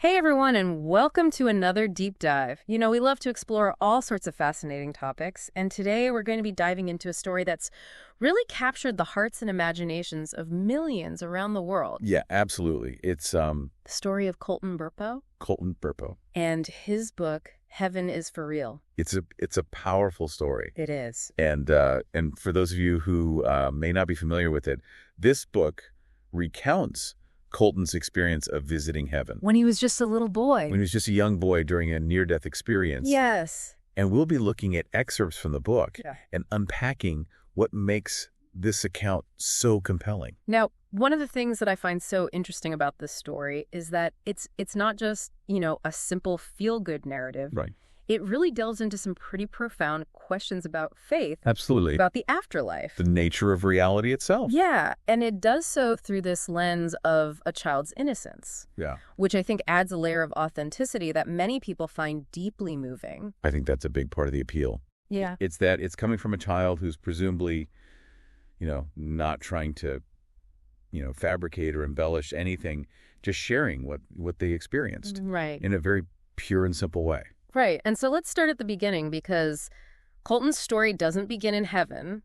Hey everyone, and welcome to another deep dive. We love to explore all sorts of fascinating topics, and today we're going to be diving into a story that's really captured the hearts and imaginations of millions around the world. Yeah, absolutely. It's The story of Colton Burpo Colton Burpo. and his book, Heaven is for Real. It's a powerful story. It is. And for those of you who may not be familiar with it, this book recounts Colton's experience of visiting heaven When he was just a little boy. when he was just a young boy during a near-death experience. Yes. And we'll be looking at excerpts from the book Yeah. and unpacking what makes this account so compelling. Now, one of the things that I find so interesting about this story is that it's not just, a simple feel-good narrative. Right. It really delves into some pretty profound questions about faith, Absolutely. about the afterlife. The nature of reality itself. Yeah, and it does so through this lens of a child's innocence, Yeah. which I think adds a layer of authenticity that many people find deeply moving. I think that's a big part of the appeal. Yeah. It's that it's coming from a child who's presumably, not trying to, fabricate or embellish anything, just sharing what they experienced Right. in a very pure and simple way. Right. And so let's start at the beginning because Colton's story doesn't begin in heaven.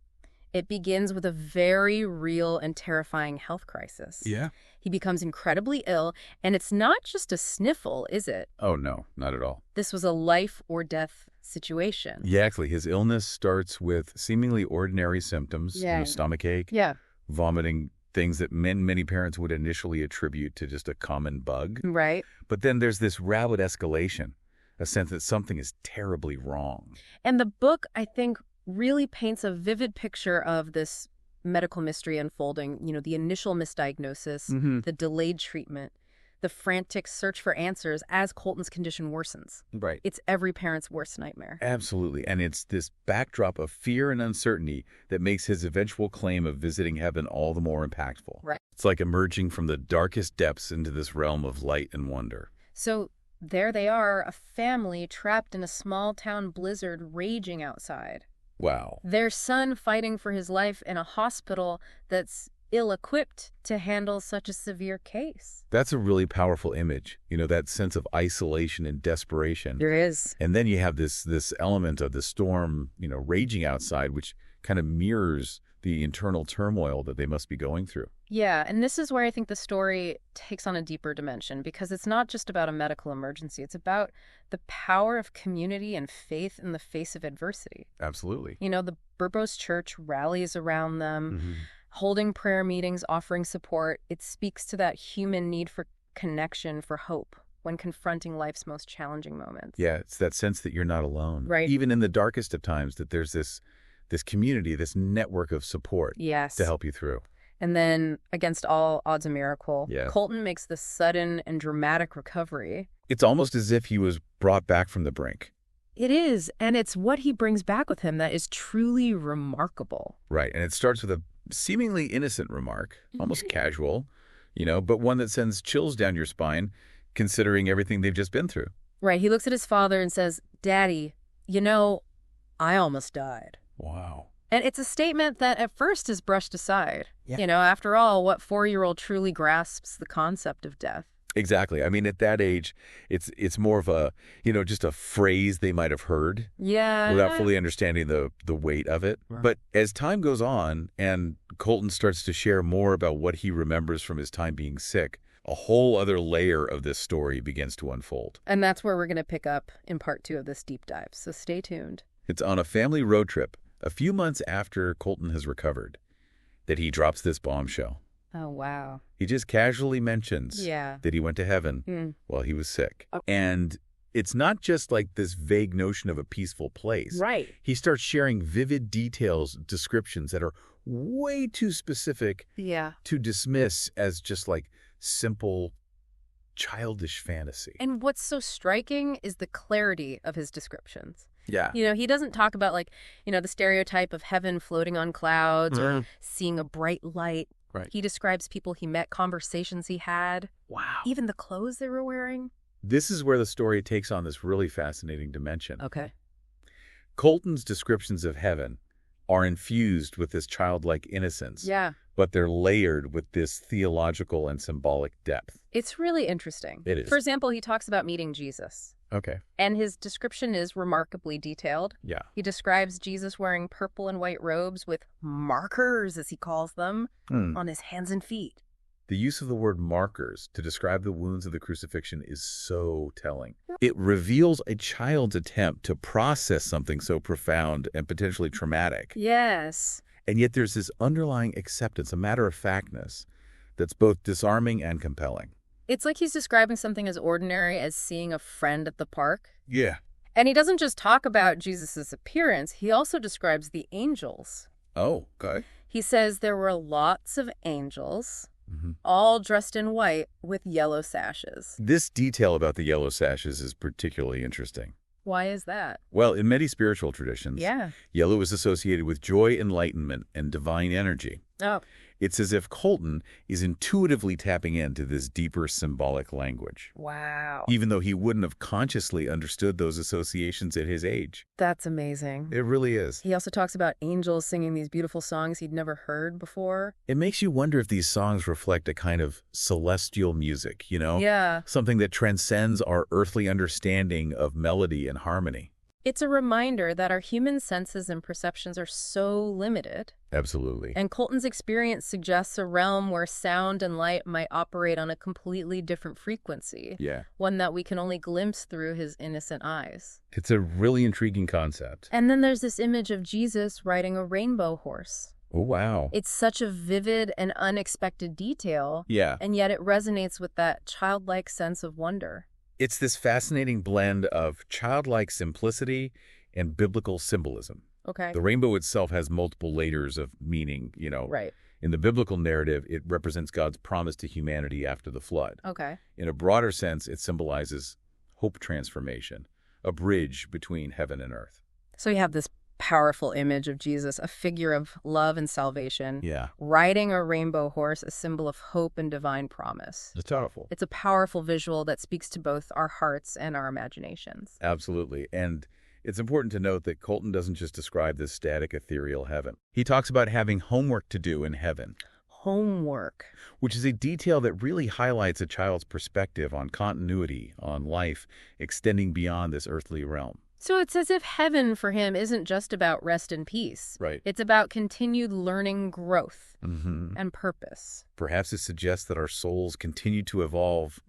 It begins with a very real and terrifying health crisis. Yeah. He becomes incredibly ill, and it's not just a sniffle, is it? Oh, no, not at all. This was a life or death situation. Yeah, actually, his illness starts with seemingly ordinary symptoms, Yeah. stomachache, Yeah. vomiting, things that many parents would initially attribute to just a common bug. Right. But then there's this rapid escalation, a sense that something is terribly wrong. And the book, I think, really paints a vivid picture of this medical mystery unfolding, the initial misdiagnosis, Mm-hmm. the delayed treatment, the frantic search for answers as Colton's condition worsens. Right. It's every parent's worst nightmare. Absolutely. And it's this backdrop of fear and uncertainty that makes his eventual claim of visiting heaven all the more impactful. Right. It's like emerging from the darkest depths into this realm of light and wonder. So there they are, a family trapped in a small town blizzard raging outside. Wow. Their son fighting for his life in a hospital that's ill-equipped to handle such a severe case. That's a really powerful image, that sense of isolation and desperation. There is. And then you have this element of the storm, raging outside, which kind of mirrors the internal turmoil that they must be going through. Yeah, and this is where I think the story takes on a deeper dimension because it's not just about a medical emergency. It's about the power of community and faith in the face of adversity. Absolutely. The Burpo's church rallies around them, Mm-hmm. holding prayer meetings, offering support. It speaks to that human need for connection, for hope, when confronting life's most challenging moments. Yeah, it's that sense that you're not alone. Right. Even in the darkest of times, that there's this community, this network of support Yes. to help you through. And then, against all odds and miracle, Yeah. Colton makes this sudden and dramatic recovery. It's almost as if he was brought back from the brink. It is, and it's what he brings back with him that is truly remarkable. Right. And it starts with a seemingly innocent remark, almost casual, but one that sends chills down your spine, considering everything they've just been through. Right, he looks at his father and says, "Daddy, I almost died." Wow. And it's a statement that at first is brushed aside. Yeah. After all, what 4-year-old truly grasps the concept of death? Exactly. I mean, at that age, it's more of a, just a phrase they might have heard Yeah. without fully understanding the weight of it. Right. But as time goes on and Colton starts to share more about what he remembers from his time being sick, a whole other layer of this story begins to unfold. And that's where we're going to pick up in part 2 of this deep dive. So stay tuned. It's on a family road trip a few months after Colton has recovered that he drops this bombshell. Oh, wow. He just casually mentions Yeah. that he went to heaven Hmm. while he was sick. Okay. And it's not just like this vague notion of a peaceful place. Right. He starts sharing vivid details, descriptions that are way too specific Yeah. to dismiss as just like simple, childish fantasy. And what's so striking is the clarity of his descriptions. Yeah. He doesn't talk about the stereotype of heaven floating on clouds or seeing a bright light. Right. He describes people he met, conversations he had, Wow. even the clothes they were wearing. This is where the story takes on this really fascinating dimension. Okay. Colton's descriptions of heaven are infused with this childlike innocence. Yeah. But they're layered with this theological and symbolic depth. It's really interesting. It is. For example, he talks about meeting Jesus. Okay. And his description is remarkably detailed. Yeah. He describes Jesus wearing purple and white robes with markers, as he calls them, on his hands and feet. The use of the word markers to describe the wounds of the crucifixion is so telling. It reveals a child's attempt to process something so profound and potentially traumatic. Yes. And yet there's this underlying acceptance, a matter-of-factness, that's both disarming and compelling. It's like he's describing something as ordinary as seeing a friend at the park. Yeah. And he doesn't just talk about Jesus' appearance, he also describes the angels. Oh, okay. He says there were lots of angels, all dressed in white with yellow sashes. This detail about the yellow sashes is particularly interesting. Why is that? Well, in many spiritual traditions, yellow is associated with joy, enlightenment, and divine energy. Oh. It's as if Colton is intuitively tapping into this deeper symbolic language. Wow. Even though he wouldn't have consciously understood those associations at his age. That's amazing. It really is. He also talks about angels singing these beautiful songs he'd never heard before. It makes you wonder if these songs reflect a kind of celestial music, you know? Yeah. Something that transcends our earthly understanding of melody and harmony. It's a reminder that our human senses and perceptions are so limited. Absolutely. And Colton's experience suggests a realm where sound and light might operate on a completely different frequency. Yeah. One that we can only glimpse through his innocent eyes. It's a really intriguing concept. And then there's this image of Jesus riding a rainbow horse. Oh, wow. It's such a vivid and unexpected detail. Yeah. And yet it resonates with that childlike sense of wonder. It's this fascinating blend of childlike simplicity and biblical symbolism. Okay. The rainbow itself has multiple layers of meaning, you know. Right. In the biblical narrative, it represents God's promise to humanity after the flood. Okay. In a broader sense, it symbolizes hope transformation, a bridge between heaven and earth. So you have this powerful image of Jesus, a figure of love and salvation. Yeah. Riding a rainbow horse, a symbol of hope and divine promise. It's powerful. It's a powerful visual that speaks to both our hearts and our imaginations. Absolutely. And it's important to note that Colton doesn't just describe this static, ethereal heaven. He talks about having homework to do in heaven. Homework. Which is a detail that really highlights a child's perspective on continuity, on life, extending beyond this earthly realm. So it's as if heaven for him isn't just about rest and peace. Right. It's about continued learning, growth, and purpose. Perhaps it suggests that our souls continue to evolve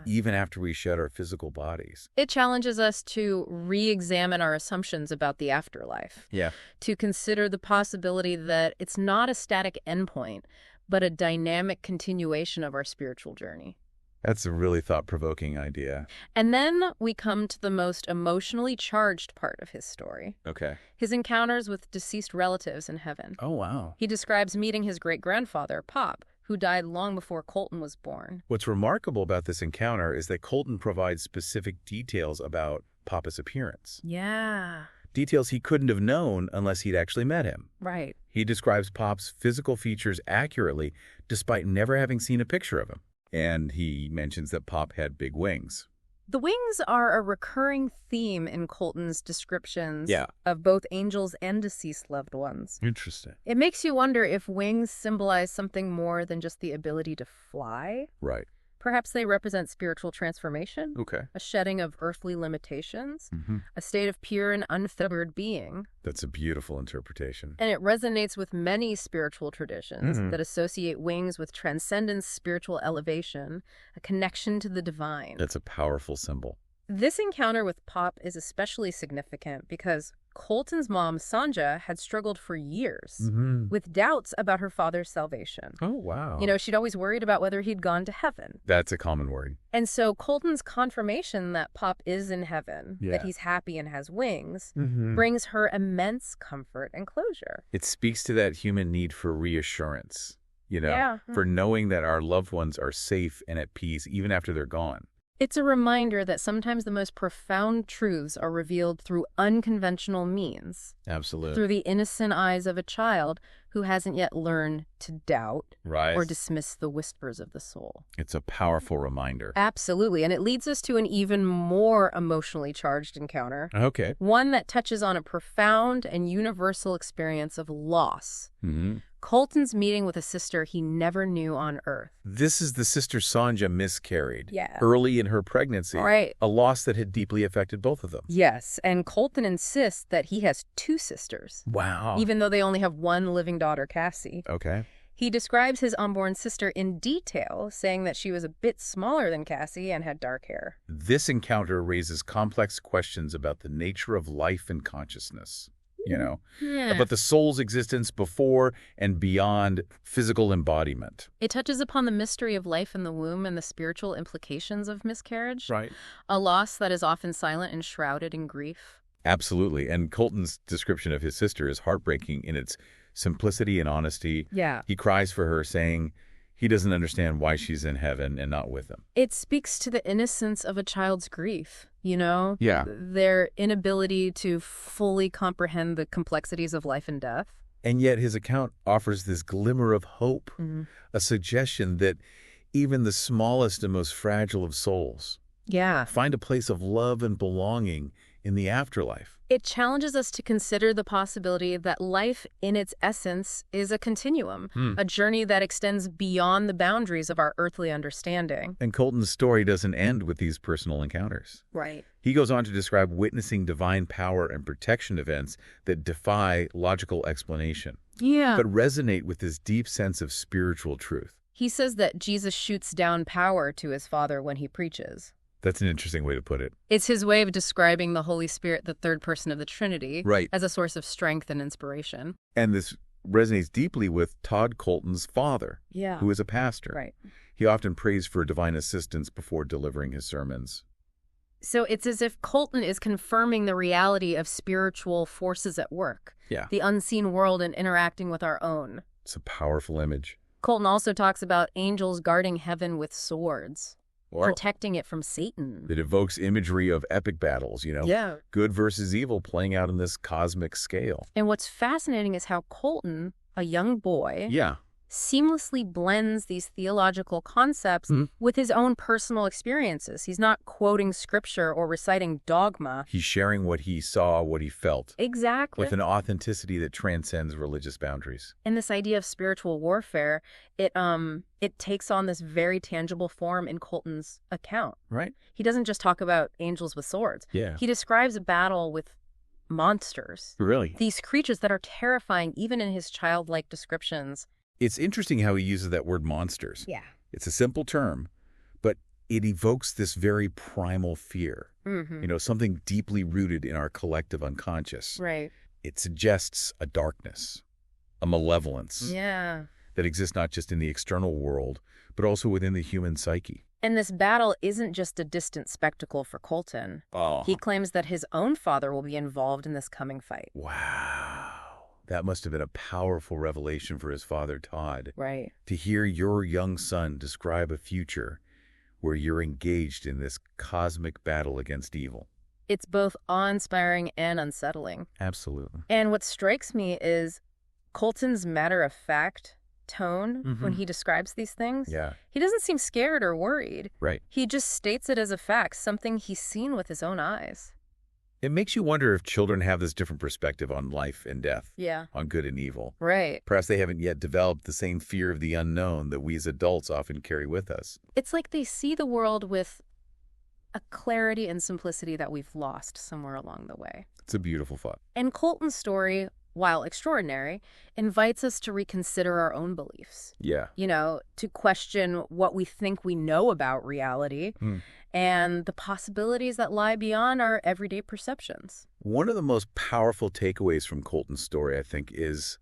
even after we shed our physical bodies. It challenges us to re-examine our assumptions about the afterlife. Yeah. To consider the possibility that it's not a static endpoint, but a dynamic continuation of our spiritual journey. That's a really thought-provoking idea. And then we come to the most emotionally charged part of his story. Okay. His encounters with deceased relatives in heaven. Oh, wow. He describes meeting his great-grandfather, Pop, who died long before Colton was born. What's remarkable about this encounter is that Colton provides specific details about Papa's appearance. Yeah. Details he couldn't have known unless he'd actually met him. Right. He describes Pop's physical features accurately despite never having seen a picture of him. And he mentions that Pop had big wings. The wings are a recurring theme in Colton's descriptions Yeah. of both angels and deceased loved ones. Interesting. It makes you wonder if wings symbolize something more than just the ability to fly. Right. Perhaps they represent spiritual transformation, Okay. a shedding of earthly limitations, a state of pure and unfettered being. That's a beautiful interpretation. And it resonates with many spiritual traditions that associate wings with transcendence, spiritual elevation, a connection to the divine. That's a powerful symbol. This encounter with Pop is especially significant because Colton's mom, Sanja, had struggled for years with doubts about her father's salvation. Oh, wow. You know, she'd always worried about whether he'd gone to heaven. That's a common worry. And so Colton's confirmation that Pop is in heaven, that he's happy and has wings, brings her immense comfort and closure. It speaks to that human need for reassurance, you know, for knowing that our loved ones are safe and at peace even after they're gone. It's a reminder that sometimes the most profound truths are revealed through unconventional means, Absolutely. through the innocent eyes of a child who hasn't yet learned to doubt Right. or dismiss the whispers of the soul. It's a powerful reminder. Absolutely, and it leads us to an even more emotionally charged encounter, Okay. one that touches on a profound and universal experience of loss. Mm-hmm. Colton's meeting with a sister he never knew on Earth. This is the sister Sonja miscarried Yeah. early in her pregnancy. Right. A loss that had deeply affected both of them. Yes, and Colton insists that he has two sisters, Wow. even though they only have one living daughter, Cassie. Okay. He describes his unborn sister in detail, saying that she was a bit smaller than Cassie and had dark hair. This encounter raises complex questions about the nature of life and consciousness. About the soul's existence before and beyond physical embodiment. It touches upon the mystery of life in the womb and the spiritual implications of miscarriage. Right. A loss that is often silent and shrouded in grief. Absolutely. And Colton's description of his sister is heartbreaking in its simplicity and honesty. Yeah. He cries for her, saying he doesn't understand why she's in heaven and not with him. It speaks to the innocence of a child's grief, Yeah. Their inability to fully comprehend the complexities of life and death. And yet his account offers this glimmer of hope, a suggestion that even the smallest and most fragile of souls Yeah. find a place of love and belonging in the afterlife. It challenges us to consider the possibility that life in its essence is a continuum, a journey that extends beyond the boundaries of our earthly understanding. And Colton's story doesn't end with these personal encounters. Right. He goes on to describe witnessing divine power and protection events that defy logical explanation, Yeah. but resonate with this deep sense of spiritual truth. He says that Jesus shoots down power to his Father when he preaches. That's an interesting way to put it. It's his way of describing the Holy Spirit, the third person of the Trinity, Right. as a source of strength and inspiration. And this resonates deeply with Todd Colton's father, Yeah. who is a pastor. Right. He often prays for divine assistance before delivering his sermons. So it's as if Colton is confirming the reality of spiritual forces at work, Yeah. the unseen world and interacting with our own. It's a powerful image. Colton also talks about angels guarding heaven with swords, Or protecting it from Satan. it evokes imagery of epic battles, Yeah. good versus evil playing out on this cosmic scale. And what's fascinating is how Colton, a young boy, Yeah. seamlessly blends these theological concepts with his own personal experiences. He's not quoting scripture or reciting dogma. He's sharing what he saw, what he felt, Exactly. with an authenticity that transcends religious boundaries. And this idea of spiritual warfare, it takes on this very tangible form in Colton's account. Right? He doesn't just talk about angels with swords. Yeah. He describes a battle with monsters. Really? These creatures that are terrifying even in his childlike descriptions. It's interesting how he uses that word monsters. Yeah. It's a simple term, but it evokes this very primal fear. Mm-hmm. Something deeply rooted in our collective unconscious. Right. It suggests a darkness, a malevolence Yeah. that exists not just in the external world, but also within the human psyche. And this battle isn't just a distant spectacle for Colton. Oh. He claims that his own father will be involved in this coming fight. Wow. That must have been a powerful revelation for his father, Todd. Right. To hear your young son describe a future where you're engaged in this cosmic battle against evil. It's both awe-inspiring and unsettling. Absolutely. And what strikes me is Colton's matter-of-fact tone when he describes these things. Yeah. He doesn't seem scared or worried. Right. He just states it as a fact, something he's seen with his own eyes. It makes you wonder if children have this different perspective on life and death, Yeah. on good and evil. Right. Perhaps they haven't yet developed the same fear of the unknown that we as adults often carry with us. It's like they see the world with a clarity and simplicity that we've lost somewhere along the way. It's a beautiful thought. And Colton's story, while extraordinary, invites us to reconsider our own beliefs. Yeah. To question what we think we know about reality and the possibilities that lie beyond our everyday perceptions. One of the most powerful takeaways from Colton's story, I think, is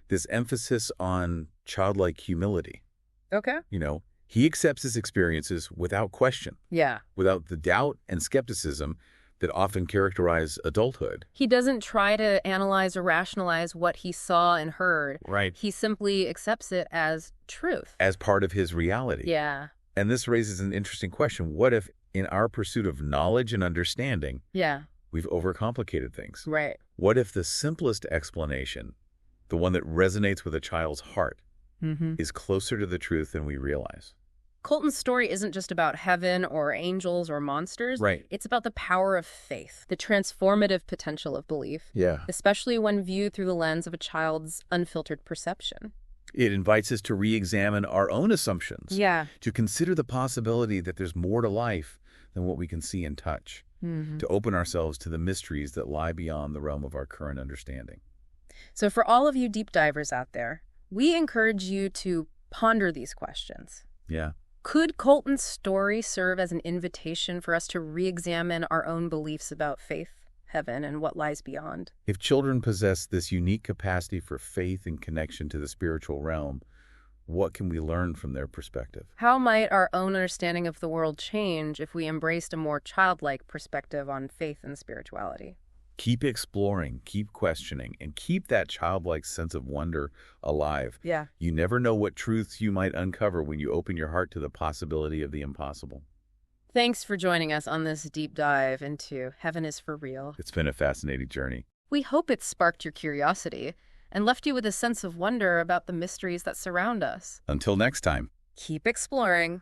this emphasis on childlike humility. Okay. He accepts his experiences without question, Yeah. without the doubt and skepticism that often characterize adulthood. He doesn't try to analyze or rationalize what he saw and heard. Right. He simply accepts it as truth. As part of his reality. Yeah. And this raises an interesting question. What if In our pursuit of knowledge and understanding, Yeah, we've overcomplicated things. right. What if the simplest explanation, the one that resonates with a child's heart, is closer to the truth than we realize? Colton's story isn't just about heaven or angels or monsters. Right. It's about the power of faith, the transformative potential of belief, Yeah. especially when viewed through the lens of a child's unfiltered perception. It invites us to re-examine our own assumptions, Yeah. to consider the possibility that there's more to life than what we can see and touch, to open ourselves to the mysteries that lie beyond the realm of our current understanding. So for all of you deep divers out there, we encourage you to ponder these questions. Yeah. Could Colton's story serve as an invitation for us to re-examine our own beliefs about faith, heaven, and what lies beyond? If children possess this unique capacity for faith and connection to the spiritual realm, what can we learn from their perspective? How might our own understanding of the world change if we embraced a more childlike perspective on faith and spirituality? Keep exploring, keep questioning, and keep that childlike sense of wonder alive. Yeah. You never know what truths you might uncover when you open your heart to the possibility of the impossible. Thanks for joining us on this deep dive into Heaven is for Real. It's been a fascinating journey. We hope it sparked your curiosity and left you with a sense of wonder about the mysteries that surround us. Until next time. Keep exploring.